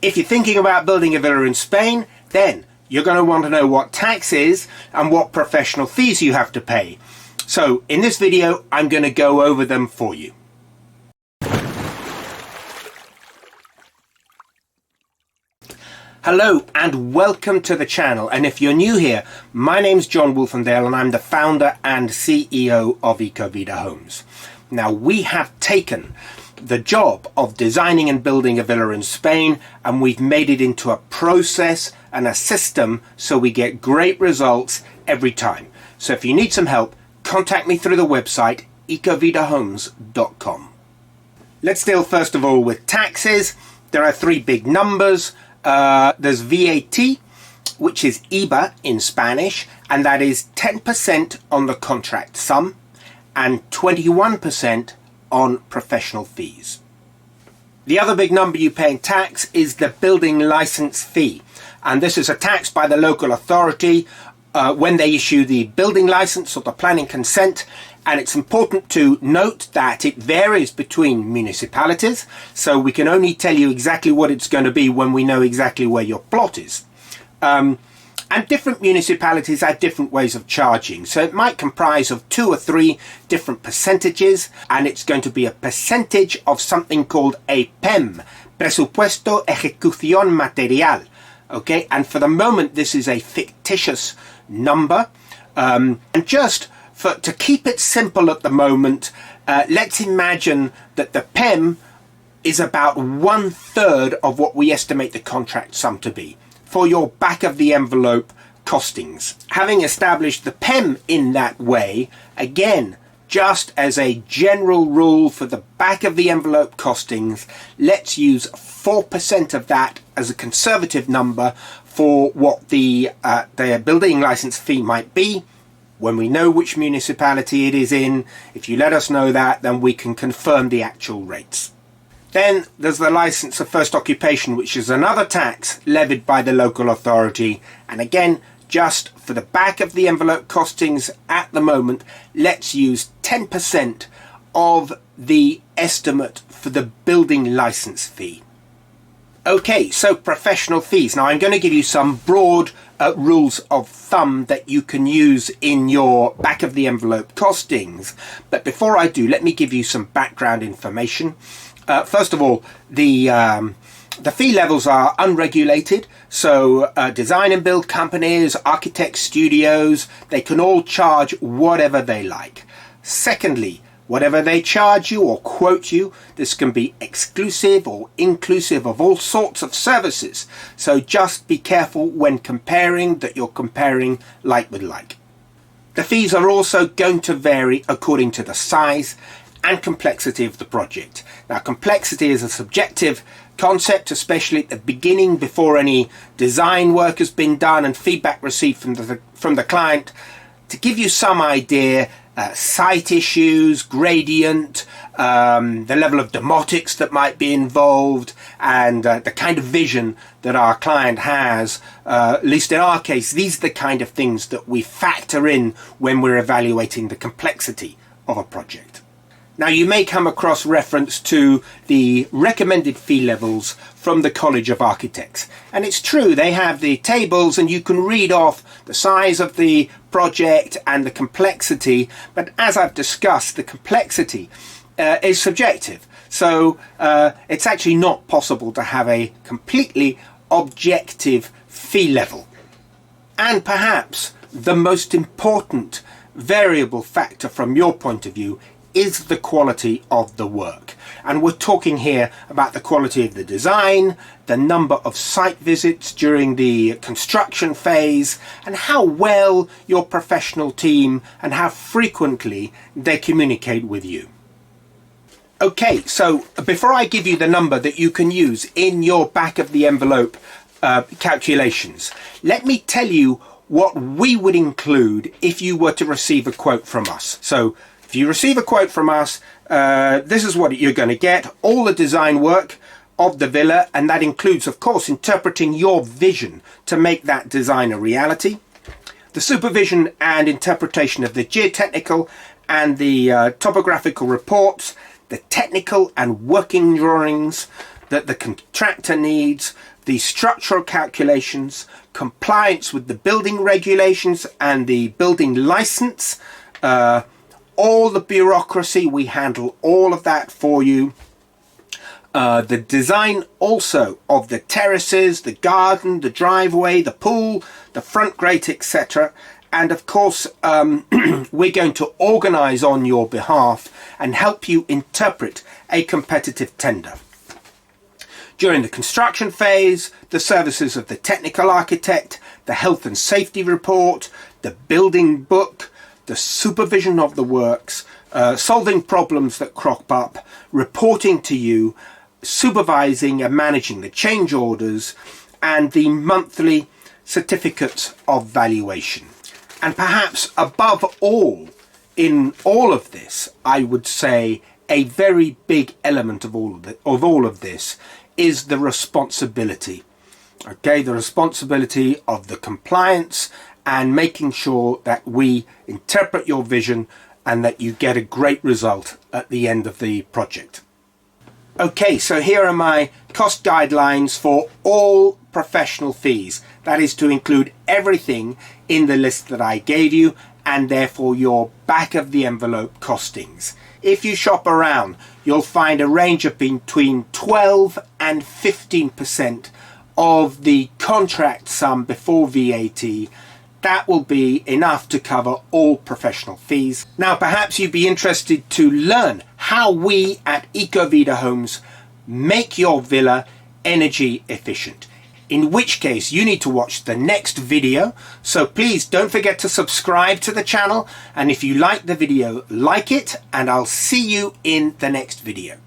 If you're thinking about building a villa in Spain, then you're going to want to know what tax is and what professional fees you have to pay. So in this video, I'm going to go over them for you. Hello and welcome to the channel, and if you're new here, my name's John Wolfendale and I'm the founder and CEO of Vida Homes. Now, we have taken the job of designing and building a villa in Spain and we've made it into a process and a system so we get great results every time. So if you need some help, contact me through the website ecovidahomes.com. Let's deal first of all with taxes. There are three big numbers. There's VAT, which is IVA in Spanish, and that is 10% on the contract sum and 21% on professional fees. The other big number you pay in tax is the building license fee, and this is a tax by the local authority when they issue the building license or the planning consent. And it's important to note that it varies between municipalities, so we can only tell you exactly what it's going to be when we know exactly where your plot is. And different municipalities have different ways of charging, so it might comprise of 2 or 3 different percentages, and it's going to be a percentage of something called a PEM, Presupuesto Ejecución Material. Okay, and for the moment this is a fictitious number, and just to keep it simple at the moment, let's imagine that the PEM is about 1/3 of what we estimate the contract sum to be for your back of the envelope costings. Having established the PEM in that way, again, just as a general rule for the back of the envelope costings, let's use 4% of that as a conservative number for what the building license fee might be. When we know which municipality it is in, if you let us know that, then we can confirm the actual rates. Then there's the license of first occupation, which is another tax levied by the local authority. And again, just for the back of the envelope costings at the moment, let's use 10% of the estimate for the building license fee. Okay, so professional fees. Now I'm going to give you some broad rules of thumb that you can use in your back of the envelope costings. But before I do, let me give you some background information. First of all, the fee levels are unregulated, so design and build companies, architect studios, they can all charge whatever they like. Secondly, whatever they charge you or quote you, this can be exclusive or inclusive of all sorts of services. So just be careful when comparing that you're comparing like with like. The fees are also going to vary according to the size and complexity of the project. Now, complexity is a subjective concept, especially at the beginning before any design work has been done and feedback received from the client. To give you some idea, site issues, gradient, the level of demotics that might be involved, and the kind of vision that our client has, at least in our case, these are the kind of things that we factor in when we're evaluating the complexity of a project. Now, you may come across reference to the recommended fee levels from the College of Architects. And it's true, they have the tables and you can read off the size of the project and the complexity. But as I've discussed, the complexity is subjective. So it's actually not possible to have a completely objective fee level. And perhaps the most important variable factor from your point of view is the quality of the work. And we're talking here about the quality of the design, the number of site visits during the construction phase, and how well your professional team and how frequently they communicate with you. Okay, so before I give you the number that you can use in your back of the envelope calculations, let me tell you what we would include if you were to receive a quote from us. So if you receive a quote from us, this is what you're going to get: all the design work of the villa, and that includes, of course, interpreting your vision to make that design a reality, the supervision and interpretation of the geotechnical and the topographical reports, the technical and working drawings, that the contractor needs, the structural calculations, compliance with the building regulations and the building license, all the bureaucracy, we handle all of that for you. The design also of the terraces, the garden, the driveway, the pool, the front grate, etc. And of course, we're going to organize on your behalf and help you interpret a competitive tender. During the construction phase, the services of the technical architect, the health and safety report, the building book, the supervision of the works, solving problems that crop up, reporting to you, supervising and managing the change orders, and the monthly certificates of valuation. And perhaps above all, in all of this, I would say a very big element of all of this is the responsibility. Okay, the responsibility of the compliance and making sure that we interpret your vision and that you get a great result at the end of the project. Okay, so here are my cost guidelines for all professional fees. That is to include everything in the list that I gave you and therefore your back of the envelope costings. If you shop around, you'll find a range of between 12 and 15% of the contract sum before VAT. That will be enough to cover all professional fees. Now, perhaps you'd be interested to learn how we at Ecovida Homes make your villa energy efficient. In which case you need to watch the next video. So please don't forget to subscribe to the channel. And if you like the video, like it, and I'll see you in the next video.